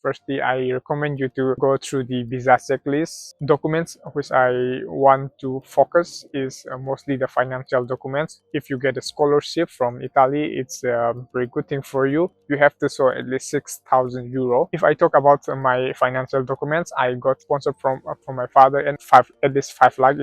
Firstly, I recommend you to go through the visa checklist. Documents which I want to focus is mostly the financial documents. If you get a scholarship from Italy, it's a very good thing for you. You have to show at least 6,000 euro. If I talk about my financial documents, I got sponsored from my father, and at least 5 lakh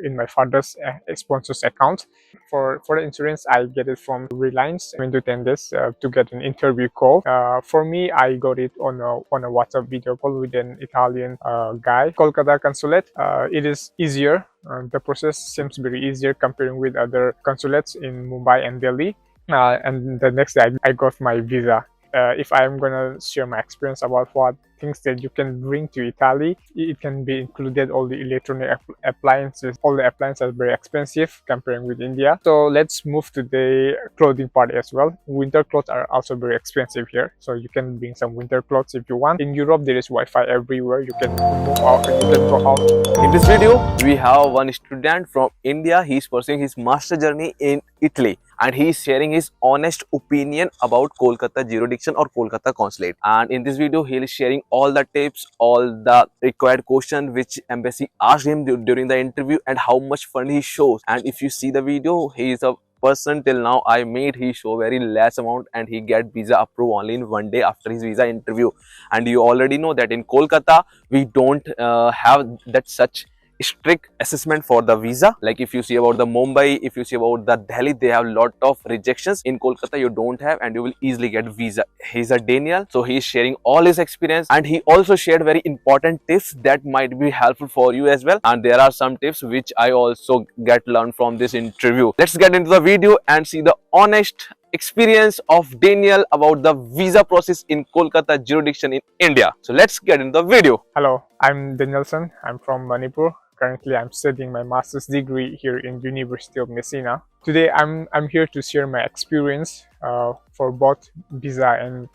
in my father's sponsor's account. For the insurance, I get it from Reliance 7 to 10 days to get an interview call. For me, I got it on a WhatsApp video call with an Italian guy, Kolkata Consulate. It is easier. The process seems very easier comparing with other consulates in Mumbai and Delhi. And the next day, I got my visa. If I'm gonna share my experience about what things that you can bring to Italy, it can be included all the electronic appliances. All the appliances are very expensive comparing with India. So let's move to the clothing part as well. Winter clothes are also very expensive here, so you can bring some winter clothes if you want. In Europe, there is Wi-Fi everywhere. You can move out and you can go out. In this video, we have one student from India. He is pursuing his master journey in Italy, and he is sharing his honest opinion about Kolkata jurisdiction or Kolkata Consulate. And in this video, he is sharing all the tips, all the required questions which embassy asked him during the interview, and how much fun he shows. And if you see the video, he is a person till now I made he show very less amount, and he get visa approved only in 1 day after his visa interview. And you already know that in Kolkata we don't have that such strict assessment for the visa. Like if you see about the Mumbai, if you see about the Delhi, they have lot of rejections. In Kolkata you don't have, and you will easily get visa. He's a Daniel, so he is sharing all his experience, and he also shared very important tips that might be helpful for you as well. And there are some tips which I also get learned from this interview. Let's get into the video and see the honest experience of Daniel about the visa process in Kolkata jurisdiction in India. So let's get into the video. Hello, I'm Danielson. I'm from Manipur. Currently, I'm studying my master's degree here in University of Messina. Today, I'm here to share my experience for both visa and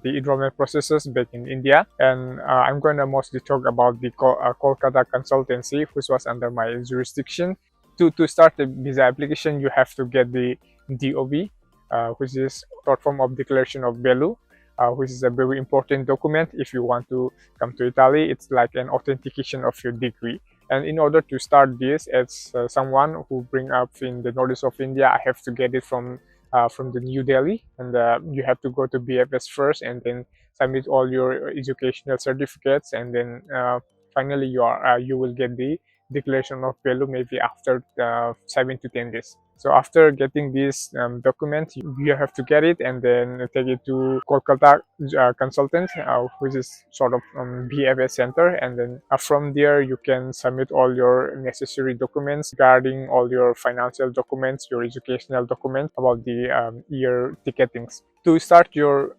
the enrollment processes back in India. And I'm going to mostly talk about the Kolkata consultancy, which was under my jurisdiction. To start the visa application, you have to get the DOV, which is short form of Declaration of Value. Which is a very important document if you want to come to Italy. It's like an authentication of your degree. And in order to start this, as someone who bring up in the northeast of India, I have to get it from the New Delhi, and you have to go to BFS first, and then submit all your educational certificates, and then finally you will get the declaration of value maybe after 7 to 10 days. So after getting this document, you have to get it and then take it to Kolkata Consultant, which is sort of BFS center. And then from there, you can submit all your necessary documents regarding all your financial documents, your educational documents about the year ticketings. To start your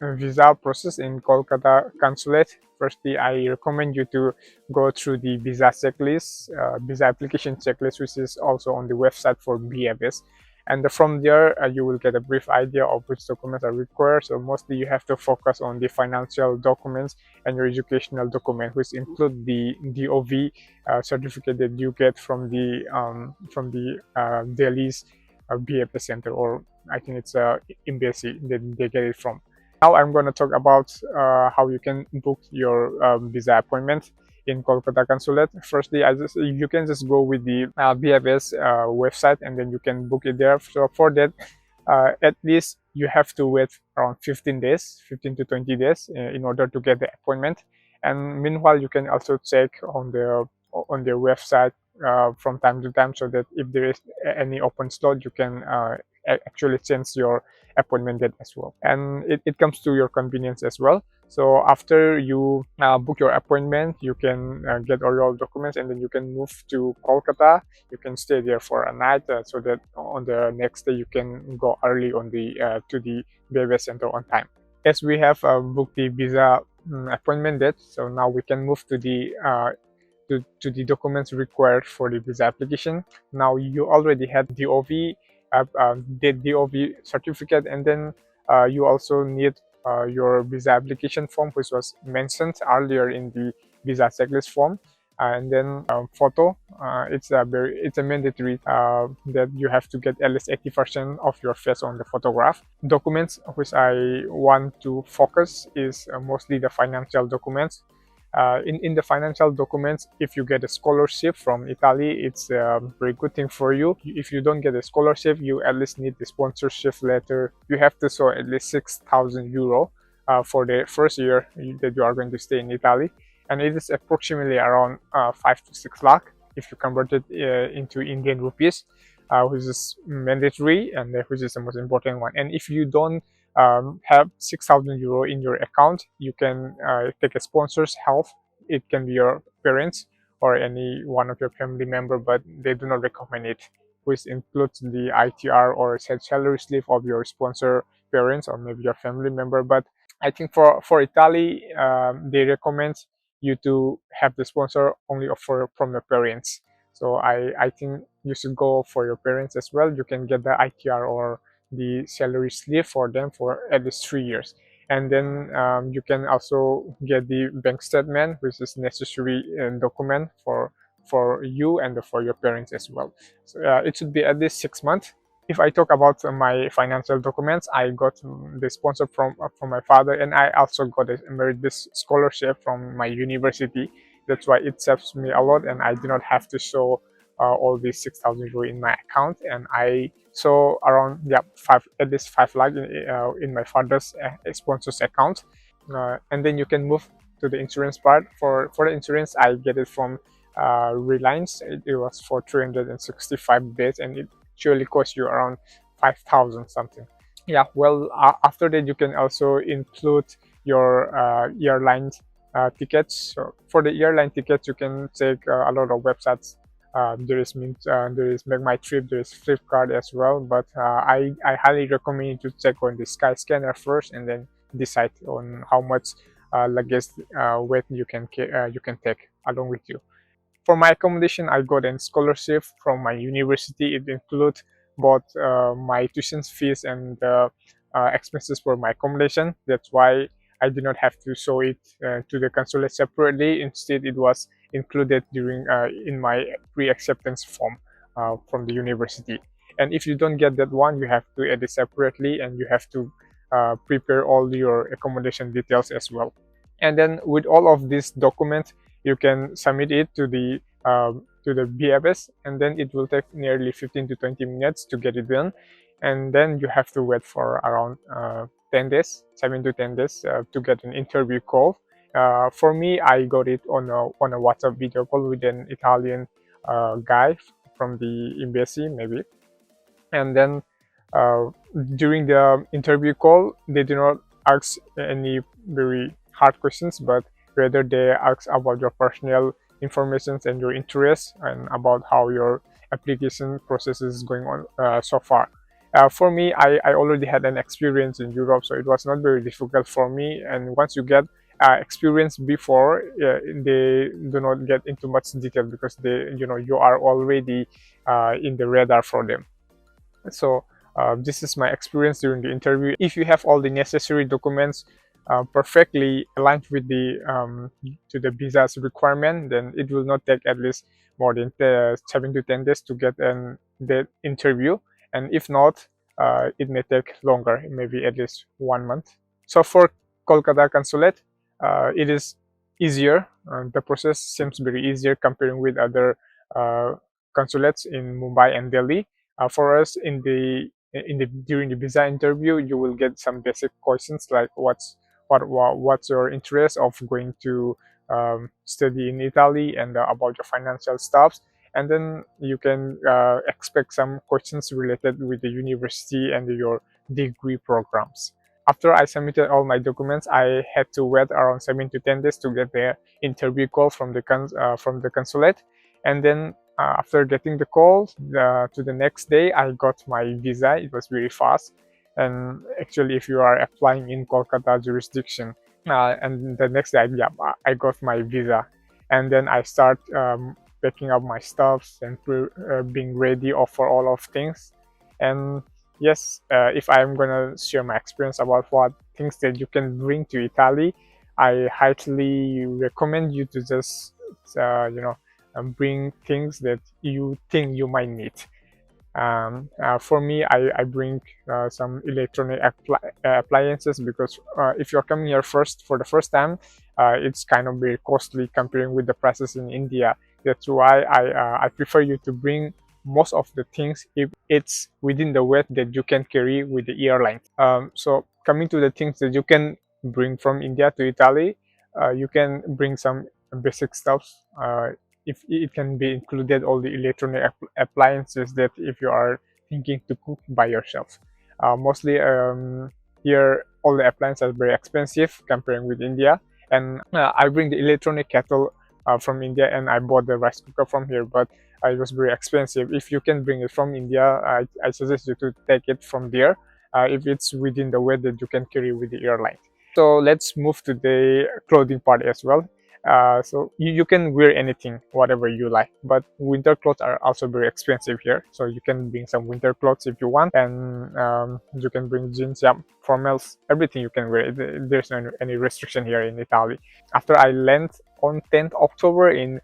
visa process in Kolkata Consulate, firstly, I recommend you to go through the visa checklist, visa application checklist, which is also on the website for BFS. And from there, you will get a brief idea of which documents are required. So mostly you have to focus on the financial documents and your educational document, which include the DOV certificate that you get from the Delhi's BFS center, or I think it's embassy that they get it from. Now I'm going to talk about how you can book your visa appointment in Kolkata Consulate. Firstly, you can just go with the BFS website, and then you can book it there. So for that, at least you have to wait around 15 to 20 days in order to get the appointment. And meanwhile, you can also check on their website from time to time, so that if there is any open slot, you can actually change your appointment date as well, and it comes to your convenience as well. So after you book your appointment, you can get all your documents, and then you can move to Kolkata. You can stay there for a night, so that on the next day you can go early on the to the BFS center on time. As we have booked the visa appointment date, so now we can move to the to the documents required for the visa application. Now you already had DOV, the DOV certificate, and then you also need your visa application form, which was mentioned earlier in the visa checklist form. and then photo. It's a mandatory that you have to get at least 80% of your face on the photograph. Documents which I want to focus is mostly the financial documents. In the financial documents, if you get a scholarship from Italy, it's a very good thing for you. If you don't get a scholarship, you at least need the sponsorship letter. You have to show at least 6,000 euro for the first year that you are going to stay in Italy, and it is approximately around 5 to 6 lakh if you convert it into Indian rupees, which is mandatory and which is the most important one. And if you don't have 6,000 euro in your account, you can take a sponsor's help. It can be your parents or any one of your family member, but they do not recommend it, which includes the ITR or salary slip of your sponsor parents or maybe your family member. But I think for Italy, they recommend you to have the sponsor only from your parents. So I think you should go for your parents as well. You can get the ITR or the salary slip for them for at least 3 years, and then you can also get the bank statement, which is necessary document for you and for your parents as well. So it should be at least 6 months. If I talk about my financial documents, I got the sponsor from my father, and I also got a merit-based scholarship from my university. That's why it saves me a lot, and I do not have to show all these 6,000 euro in my account. And I saw around at least 5 lakh in my father's sponsor's account. And then you can move to the insurance part. For the insurance, I get it from Reliance. It was for 365 days, and it actually cost you around 5,000 something. Yeah, well, after that you can also include your airline tickets. So for the airline tickets, you can take a lot of websites. There is Make My Trip, there is Flipkart as well. But I highly recommend you to check on the Skyscanner first, and then decide on how much luggage weight you can take along with you. For my accommodation, I got a scholarship from my university. It includes both my tuition fees and expenses for my accommodation. That's why I did not have to show it to the consulate separately. Instead, it was included during in my pre-acceptance form from the university. And if you don't get that one, you have to add it separately, and you have to prepare all your accommodation details as well. And then with all of these documents, you can submit it to the BFS, and then it will take nearly 15 to 20 minutes to get it done. And then you have to wait for around 10 days, 7 to 10 days to get an interview call. For me, I got it on a WhatsApp video call with an Italian guy from the embassy, maybe. And then during the interview call, they do not ask any very hard questions, but rather they ask about your personal information and your interests, and about how your application process is going on so far. For me, I already had an experience in Europe, so it was not very difficult for me. And once you get experience before, they do not get into much detail, because you are already in the radar for them. So this is my experience during the interview. If you have all the necessary documents perfectly aligned with the to the visa's requirement, then it will not take at least more than 7 to 10 days to get the interview. And if not, it may take longer, maybe at least 1 month. So for Kolkata Consulate, it is easier. The process seems very easier comparing with other consulates in Mumbai and Delhi. For us, during the visa interview, you will get some basic questions like what's your interest of going to study in Italy, and about your financial stuffs. And then you can expect some questions related with the university and your degree programs. After I submitted all my documents, I had to wait around 7 to 10 days to get the interview call from the consulate. And then after getting the call, to the next day, I got my visa. It was very fast. And actually, if you are applying in Kolkata jurisdiction, and the next day, I got my visa. And then I start packing up my stuff and being ready for all of things. And yes, if I'm gonna share my experience about what things that you can bring to Italy, I highly recommend you to just bring things that you think you might need. For me, I bring some electronic appliances, because if you're coming here first for the first time, it's kind of very costly comparing with the prices in India. That's why I prefer you to bring most of the things if it's within the weight that you can carry with the airline. So coming to the things that you can bring from India to Italy, you can bring some basic stuffs. If it can be included all the electronic appliances that if you are thinking to cook by yourself. Mostly here all the appliances are very expensive comparing with India, and I bring the electronic kettle from India, and I bought the rice cooker from here, but it was very expensive. If you can bring it from India, I suggest you to take it from there if it's within the weight that you can carry with the airline. So let's move to the clothing part as well. So you can wear anything, whatever you like, but winter clothes are also very expensive here. So you can bring some winter clothes if you want, and you can bring jeans, yeah, formals, everything you can wear. There's no any restriction here in Italy. After I land on 10th October in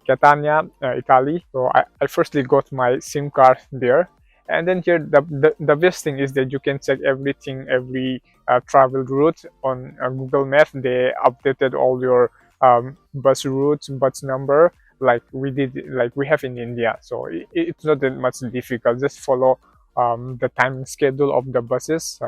Catania, Italy, so I firstly got my SIM card there. And then here, the best thing is that you can check everything, every travel route on Google Maps. They updated all your bus routes, bus number, like we have in India. So it's not that much difficult. Just follow the time schedule of the buses,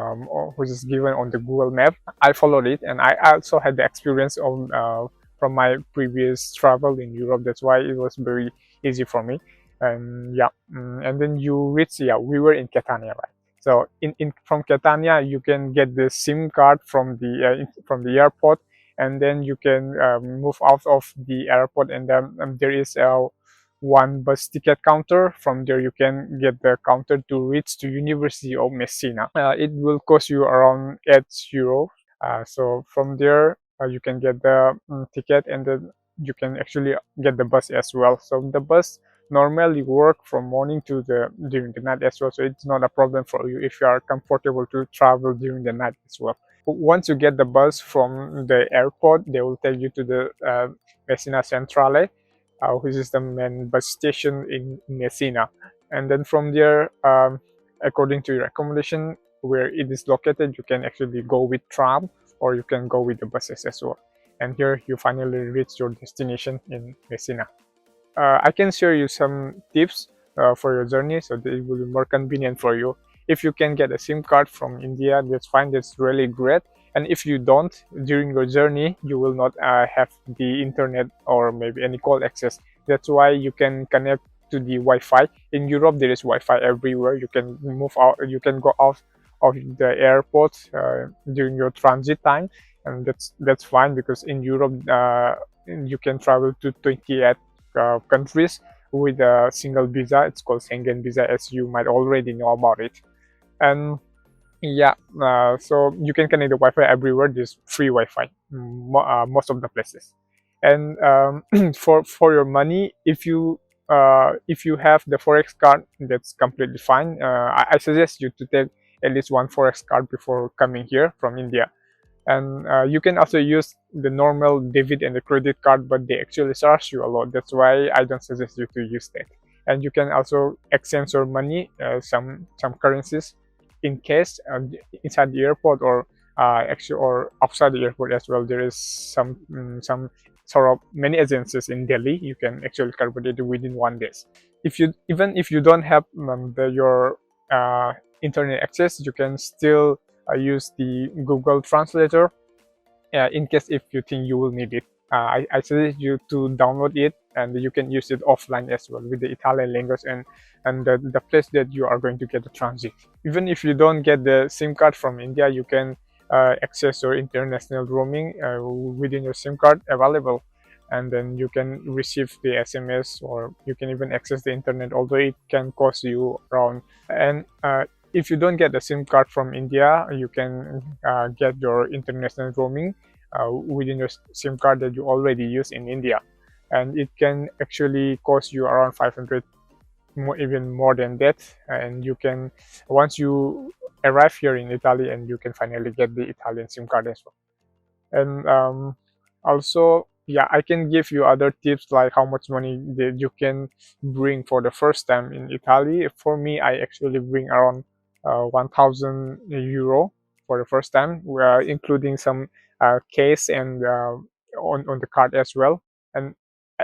which is given on the Google Map. I followed it, and I also had the experience of from my previous travel in Europe. That's why it was very easy for me. And yeah, and then you reach, yeah, we were in Catania, right? So in from Catania, you can get the SIM card from the airport, and then you can move out of the airport, and then there is a one bus ticket counter. From there you can get the counter to reach to University of Messina. It will cost you around €8. So from there you can get the ticket, and then you can actually get the bus as well. So the bus normally work from morning to during the night as well, so it's not a problem for you if you are comfortable to travel during the night as well. Once you get the bus from the airport, they will take you to the Messina Centrale, which is the main bus station in Messina. And then from there, according to your accommodation where it is located, you can actually go with tram, or you can go with the buses as well. And here you finally reach your destination in Messina. I can share you some tips for your journey, so that it will be more convenient for you. If you can get a SIM card from India, that's fine, that's really great. And if you don't, during your journey, you will not have the internet or maybe any call access. That's why you can connect to the Wi-Fi. In Europe, there is Wi-Fi everywhere. You can move out, you can go out of the airport during your transit time, and that's fine, because in Europe you can travel to 28 countries with a single visa. It's called Schengen visa, as you might already know about it. And yeah, so you can connect the Wi-Fi everywhere. There's free Wi-Fi most of the places. And for your money, if you have the forex card, that's completely fine. I suggest you to take at least one forex card before coming here from India. And you can also use the normal debit and the credit card, but they actually charge you a lot. That's why I don't suggest you to use that. And you can also exchange your money, some currencies, in case inside the airport, or actually or outside the airport as well. There is some sort of many agencies in Delhi. You can actually convert it within 1 day. Even if you don't have your internet access, you can still use the Google Translator in case if you think you will need it. I suggest you to download it, and you can use it offline as well with the Italian language and the place that you are going to get the transit. Even if you don't get the SIM card from India, you can access your international roaming within your SIM card available, and then you can receive the SMS, or you can even access the internet, although it can cost you around. And if you don't get the SIM card from India, you can get your international roaming within your SIM card that you already use in India, and it can actually cost you around 500, even more than that. And you can, once you arrive here in Italy, and you can finally get the Italian SIM card as well. And also, yeah, I can give you other tips like how much money that you can bring for the first time in Italy. For me, I actually bring around 1,000 euro for the first time, including some case and on the card as well, and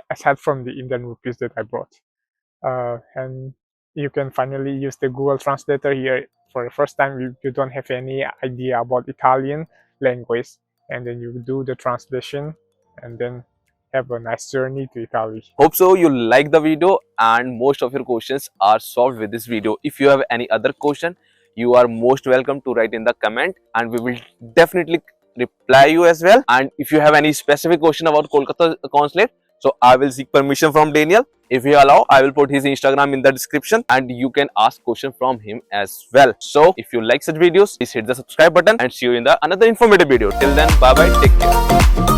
aside from the Indian rupees that I brought. And you can finally use the Google Translator here for the first time. You don't have any idea about Italian language, and then you do the translation, and then have a nice journey to Italy. Hope so you like the video and most of your questions are solved with this video. If you have any other question, you are most welcome to write in the comment and we will definitely reply you as well. And if you have any specific question about Kolkata Consulate, so I will seek permission from Daniel. If you allow, I will put his Instagram in the description and you can ask question from him as well. So if you like such videos, please hit the subscribe button and see you in the another informative video. Till then, bye bye, take care.